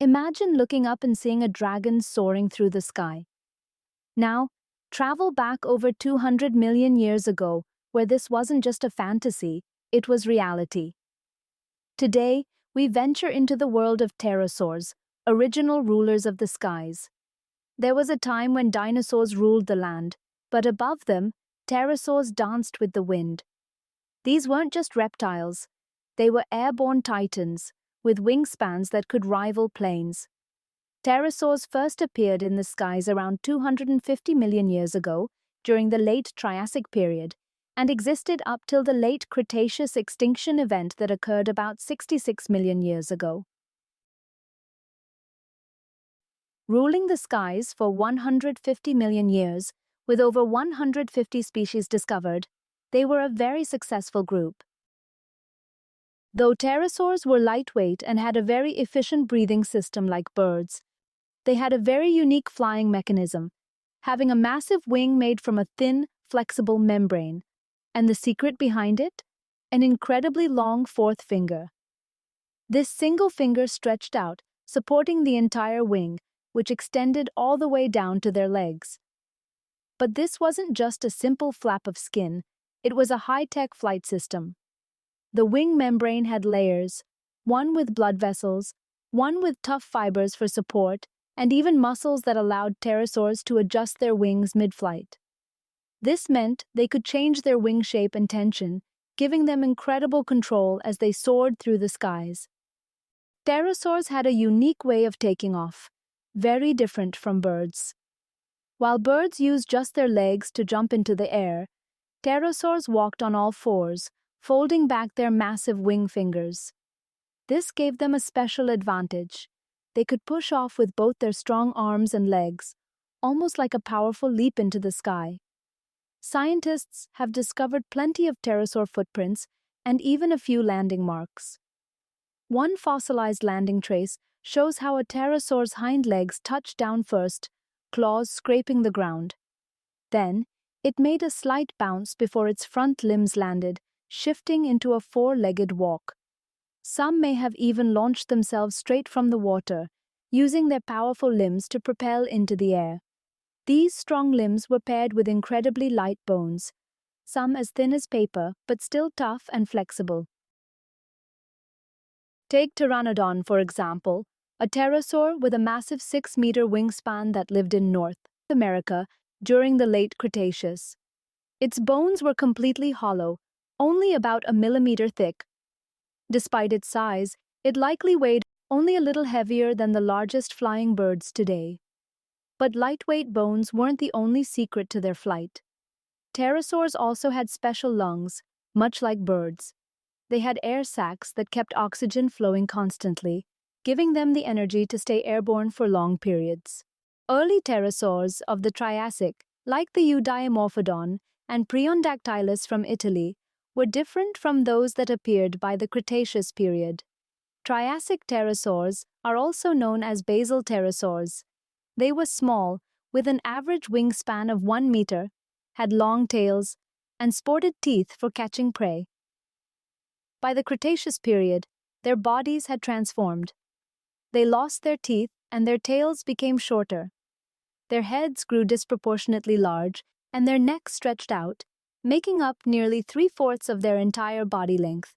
Imagine looking up and seeing a dragon soaring through the sky. Now, travel back over 200 million years ago, where this wasn't just a fantasy, it was reality. Today, we venture into the world of pterosaurs, original rulers of the skies. There was a time when dinosaurs ruled the land, but above them, pterosaurs danced with the wind. These weren't just reptiles, they were airborne titans, with wingspans that could rival planes. Pterosaurs first appeared in the skies around 250 million years ago, during the late Triassic period, and existed up till the late Cretaceous extinction event that occurred about 66 million years ago. Ruling the skies for 150 million years, with over 150 species discovered, they were a very successful group. Though pterosaurs were lightweight and had a very efficient breathing system like birds, they had a very unique flying mechanism, having a massive wing made from a thin, flexible membrane. And the secret behind it? An incredibly long fourth finger. This single finger stretched out, supporting the entire wing, which extended all the way down to their legs. But this wasn't just a simple flap of skin, it was a high-tech flight system. The wing membrane had layers, one with blood vessels, one with tough fibers for support, and even muscles that allowed pterosaurs to adjust their wings mid-flight. This meant they could change their wing shape and tension, giving them incredible control as they soared through the skies. Pterosaurs had a unique way of taking off, very different from birds. While birds used just their legs to jump into the air, pterosaurs walked on all fours, folding back their massive wing fingers. This gave them a special advantage. They could push off with both their strong arms and legs, almost like a powerful leap into the sky. Scientists have discovered plenty of pterosaur footprints and even a few landing marks. One fossilized landing trace shows how a pterosaur's hind legs touched down first, claws scraping the ground. Then, it made a slight bounce before its front limbs landed, shifting into a four-legged walk. Some may have even launched themselves straight from the water, using their powerful limbs to propel into the air. These strong limbs were paired with incredibly light bones, some as thin as paper but still tough and flexible. Take Pteranodon, for example, a pterosaur with a massive 6-meter wingspan that lived in North America during the late Cretaceous. Its bones were completely hollow, only about a millimeter thick. Despite its size, it likely weighed only a little heavier than the largest flying birds today. But lightweight bones weren't the only secret to their flight. Pterosaurs also had special lungs, much like birds. They had air sacs that kept oxygen flowing constantly, giving them the energy to stay airborne for long periods. Early pterosaurs of the Triassic, like the Eudiamorphodon and Preondactylus from Italy, were different from those that appeared by the Cretaceous period. Triassic pterosaurs are also known as basal pterosaurs. They were small, with an average wingspan of 1 meter, had long tails, and sported teeth for catching prey. By the Cretaceous period, their bodies had transformed. They lost their teeth and their tails became shorter. Their heads grew disproportionately large and their necks stretched out, making up nearly 3/4 of their entire body length.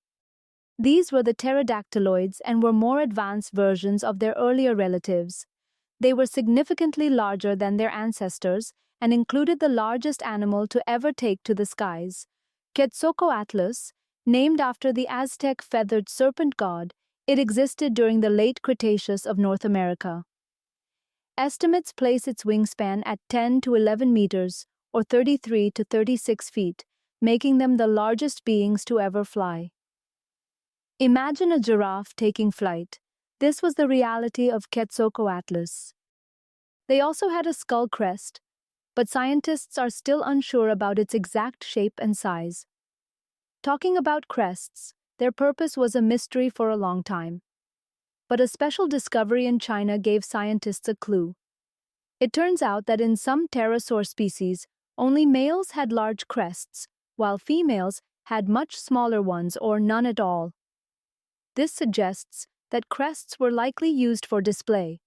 These were the pterodactyloids and were more advanced versions of their earlier relatives. They were significantly larger than their ancestors and included the largest animal to ever take to the skies, Quetzalcoatlus, named after the Aztec feathered serpent god. It existed during the late Cretaceous of North America. Estimates place its wingspan at 10 to 11 meters, or 33 to 36 feet, making them the largest beings to ever fly. Imagine a giraffe taking flight. This was the reality of Quetzalcoatlus. They also had a skull crest, but scientists are still unsure about its exact shape and size. Talking about crests, their purpose was a mystery for a long time. But a special discovery in China gave scientists a clue. It turns out that in some pterosaur species, only males had large crests, while females had much smaller ones or none at all. This suggests that crests were likely used for display,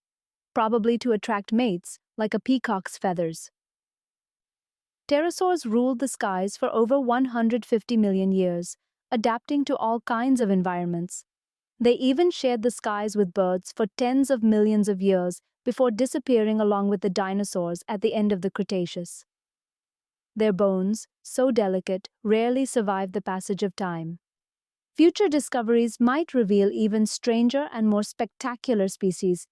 probably to attract mates, like a peacock's feathers. Pterosaurs ruled the skies for over 150 million years, adapting to all kinds of environments. They even shared the skies with birds for tens of millions of years before disappearing along with the dinosaurs at the end of the Cretaceous. Their bones, so delicate, rarely survived the passage of time. Future discoveries might reveal even stranger and more spectacular species,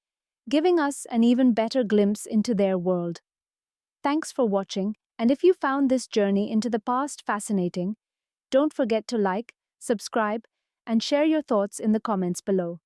giving us an even better glimpse into their world. Thanks for watching, and if you found this journey into the past fascinating, don't forget to like, subscribe, and share your thoughts in the comments below.